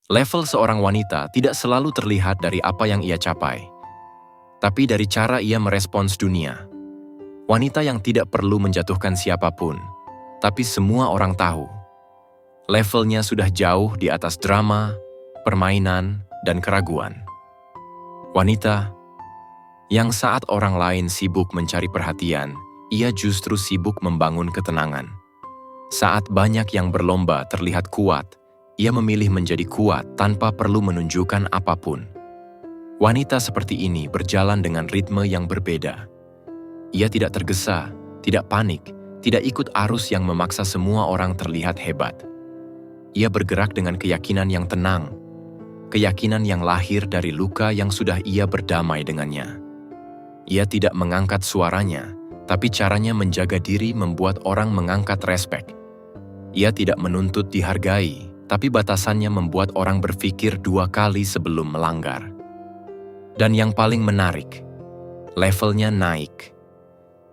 Level seorang wanita tidak selalu terlihat dari apa yang ia capai, tapi dari cara ia merespons dunia. Wanita yang tidak perlu menjatuhkan siapapun, tapi semua orang tahu. Levelnya sudah jauh di atas drama, permainan, dan keraguan. Wanita yang saat orang lain sibuk mencari perhatian, ia justru sibuk membangun ketenangan. Saat banyak yang berlomba terlihat kuat, ia memilih menjadi kuat tanpa perlu menunjukkan apapun. Wanita seperti ini berjalan dengan ritme yang berbeda. Ia tidak tergesa, tidak panik, tidak ikut arus yang memaksa semua orang terlihat hebat. Ia bergerak dengan keyakinan yang tenang, keyakinan yang lahir dari luka yang sudah ia berdamai dengannya. Ia tidak mengangkat suaranya, tapi caranya menjaga diri membuat orang mengangkat respek. Ia tidak menuntut dihargai, tapi batasannya membuat orang berpikir 2 kali sebelum melanggar. Dan yang paling menarik, levelnya naik.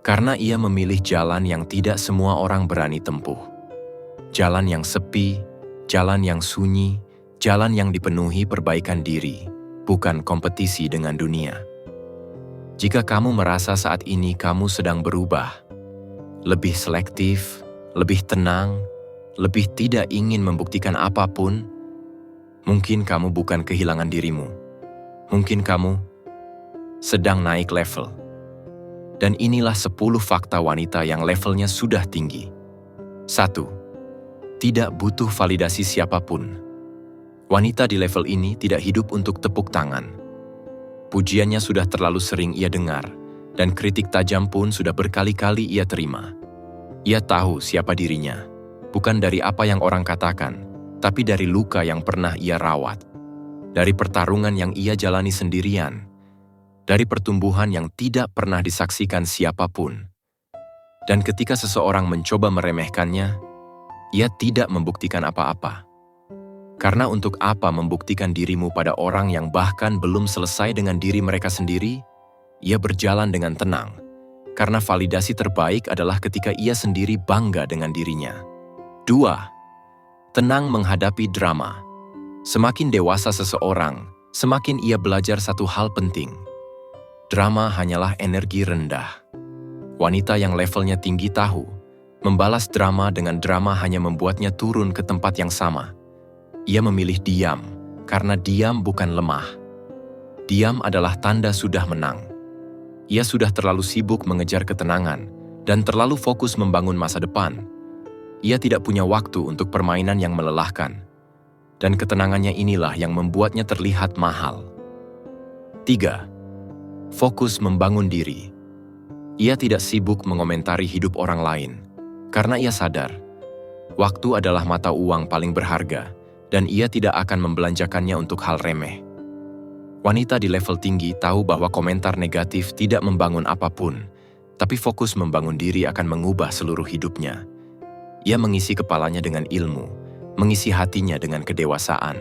Karena ia memilih jalan yang tidak semua orang berani tempuh. Jalan yang sepi, jalan yang sunyi, jalan yang dipenuhi perbaikan diri, bukan kompetisi dengan dunia. Jika kamu merasa saat ini kamu sedang berubah, lebih selektif, lebih tenang, lebih tidak ingin membuktikan apapun, mungkin kamu bukan kehilangan dirimu. Mungkin kamu sedang naik level. Dan inilah 10 fakta wanita yang levelnya sudah tinggi. 1. Tidak butuh validasi siapapun. Wanita di level ini tidak hidup untuk tepuk tangan. Pujiannya sudah terlalu sering ia dengar, dan kritik tajam pun sudah berkali-kali ia terima. Ia tahu siapa dirinya, bukan dari apa yang orang katakan, tapi dari luka yang pernah ia rawat. Dari pertarungan yang ia jalani sendirian, dari pertumbuhan yang tidak pernah disaksikan siapapun. Dan ketika seseorang mencoba meremehkannya, ia tidak membuktikan apa-apa. Karena untuk apa membuktikan dirimu pada orang yang bahkan belum selesai dengan diri mereka sendiri? Ia berjalan dengan tenang, karena validasi terbaik adalah ketika ia sendiri bangga dengan dirinya. 2. Tenang menghadapi drama. Semakin dewasa seseorang, semakin ia belajar satu hal penting. Drama hanyalah energi rendah. Wanita yang levelnya tinggi tahu, membalas drama dengan drama hanya membuatnya turun ke tempat yang sama. Ia memilih diam, karena diam bukan lemah. Diam adalah tanda sudah menang. Ia sudah terlalu sibuk mengejar ketenangan, dan terlalu fokus membangun masa depan. Ia tidak punya waktu untuk permainan yang melelahkan. Dan ketenangannya inilah yang membuatnya terlihat mahal. 3. Fokus membangun diri. Ia tidak sibuk mengomentari hidup orang lain, karena ia sadar, waktu adalah mata uang paling berharga, dan ia tidak akan membelanjakannya untuk hal remeh. Wanita di level tinggi tahu bahwa komentar negatif tidak membangun apapun, tapi fokus membangun diri akan mengubah seluruh hidupnya. Ia mengisi kepalanya dengan ilmu, mengisi hatinya dengan kedewasaan.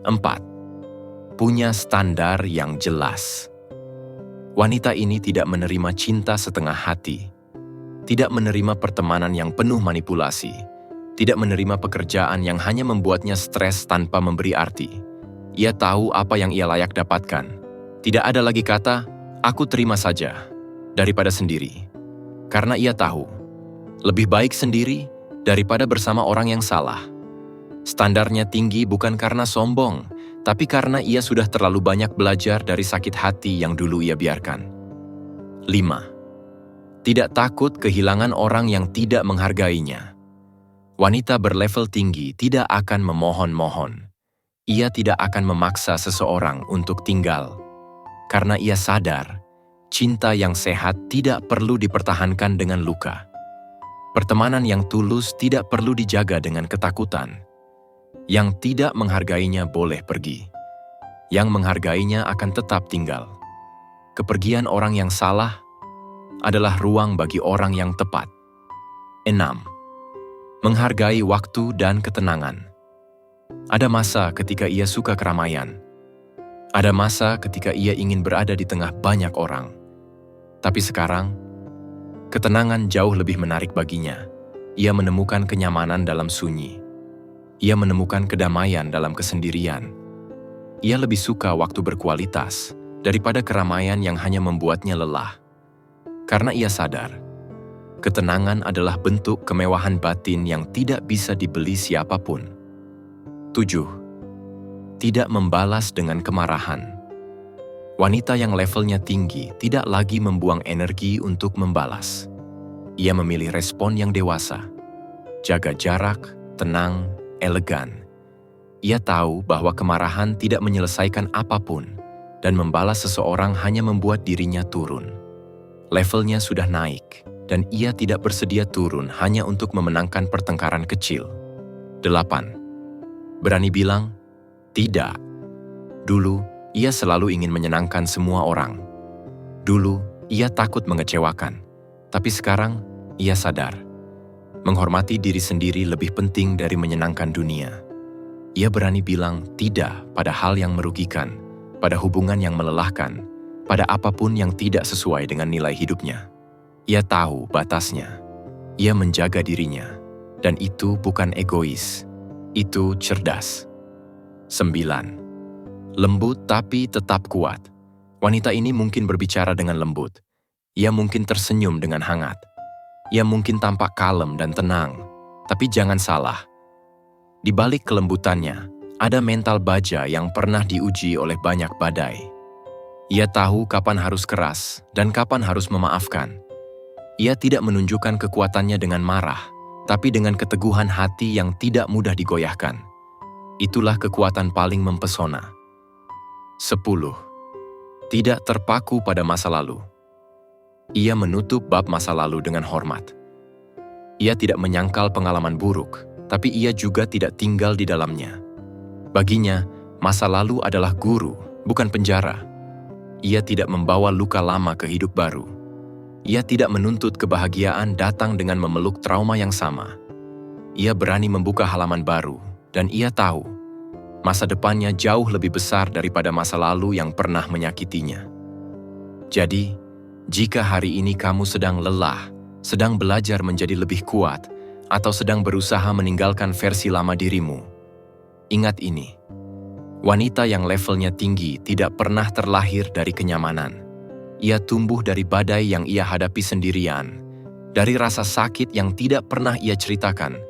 4. Punya standar yang jelas. Wanita ini tidak menerima cinta setengah hati, tidak menerima pertemanan yang penuh manipulasi, tidak menerima pekerjaan yang hanya membuatnya stres tanpa memberi arti. Ia tahu apa yang ia layak dapatkan. Tidak ada lagi kata, "Aku terima saja," daripada sendiri. Karena ia tahu, lebih baik sendiri daripada bersama orang yang salah. Standarnya tinggi bukan karena sombong, tapi karena ia sudah terlalu banyak belajar dari sakit hati yang dulu ia biarkan. 5. Tidak takut kehilangan orang yang tidak menghargainya. Wanita berlevel tinggi tidak akan memohon-mohon. Ia tidak akan memaksa seseorang untuk tinggal. Karena ia sadar, cinta yang sehat tidak perlu dipertahankan dengan luka. Pertemanan yang tulus tidak perlu dijaga dengan ketakutan. Yang tidak menghargainya boleh pergi. Yang menghargainya akan tetap tinggal. Kepergian orang yang salah adalah ruang bagi orang yang tepat. 6. Menghargai waktu dan ketenangan. Ada masa ketika ia suka keramaian. Ada masa ketika ia ingin berada di tengah banyak orang. Tapi sekarang, ketenangan jauh lebih menarik baginya. Ia menemukan kenyamanan dalam sunyi. Ia menemukan kedamaian dalam kesendirian. Ia lebih suka waktu berkualitas daripada keramaian yang hanya membuatnya lelah. Karena ia sadar, ketenangan adalah bentuk kemewahan batin yang tidak bisa dibeli siapapun. 7. Tidak membalas dengan kemarahan. Wanita yang levelnya tinggi tidak lagi membuang energi untuk membalas. Ia memilih respon yang dewasa. Jaga jarak, tenang, elegan. Ia tahu bahwa kemarahan tidak menyelesaikan apapun, dan membalas seseorang hanya membuat dirinya turun. Levelnya sudah naik, dan ia tidak bersedia turun hanya untuk memenangkan pertengkaran kecil. 8. Berani bilang, tidak. Dulu, ia selalu ingin menyenangkan semua orang. Dulu, ia takut mengecewakan. Tapi sekarang, ia sadar. Menghormati diri sendiri lebih penting dari menyenangkan dunia. Ia berani bilang tidak pada hal yang merugikan, pada hubungan yang melelahkan, pada apapun yang tidak sesuai dengan nilai hidupnya. Ia tahu batasnya. Ia menjaga dirinya. Dan itu bukan egois. Itu cerdas. 9. Lembut tapi tetap kuat. Wanita ini mungkin berbicara dengan lembut. Ia mungkin tersenyum dengan hangat. Ia mungkin tampak kalem dan tenang. Tapi jangan salah. Di balik kelembutannya, ada mental baja yang pernah diuji oleh banyak badai. Ia tahu kapan harus keras dan kapan harus memaafkan. Ia tidak menunjukkan kekuatannya dengan marah, tapi dengan keteguhan hati yang tidak mudah digoyahkan. Itulah kekuatan paling mempesona. 10. Tidak terpaku pada masa lalu. Ia menutup bab masa lalu dengan hormat. Ia tidak menyangkal pengalaman buruk, tapi ia juga tidak tinggal di dalamnya. Baginya, masa lalu adalah guru, bukan penjara. Ia tidak membawa luka lama ke hidup baru. Ia tidak menuntut kebahagiaan datang dengan memeluk trauma yang sama. Ia berani membuka halaman baru, dan ia tahu, masa depannya jauh lebih besar daripada masa lalu yang pernah menyakitinya. Jadi, jika hari ini kamu sedang lelah, sedang belajar menjadi lebih kuat, atau sedang berusaha meninggalkan versi lama dirimu, ingat ini. Wanita yang levelnya tinggi tidak pernah terlahir dari kenyamanan. Ia tumbuh dari badai yang ia hadapi sendirian, dari rasa sakit yang tidak pernah ia ceritakan,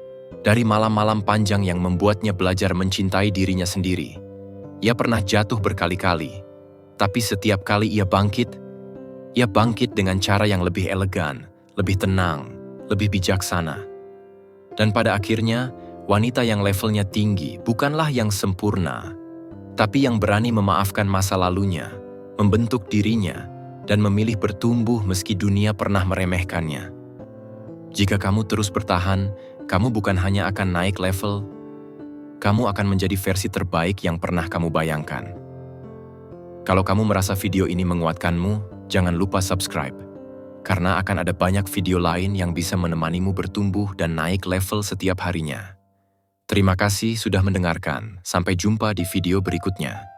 dari malam-malam panjang yang membuatnya belajar mencintai dirinya sendiri. Ia pernah jatuh berkali-kali, tapi setiap kali ia bangkit dengan cara yang lebih elegan, lebih tenang, lebih bijaksana. Dan pada akhirnya, wanita yang levelnya tinggi bukanlah yang sempurna, tapi yang berani memaafkan masa lalunya, membentuk dirinya, dan memilih bertumbuh meski dunia pernah meremehkannya. Jika kamu terus bertahan, kamu bukan hanya akan naik level, kamu akan menjadi versi terbaik yang pernah kamu bayangkan. Kalau kamu merasa video ini menguatkanmu, jangan lupa subscribe. Karena akan ada banyak video lain yang bisa menemanimu bertumbuh dan naik level setiap harinya. Terima kasih sudah mendengarkan. Sampai jumpa di video berikutnya.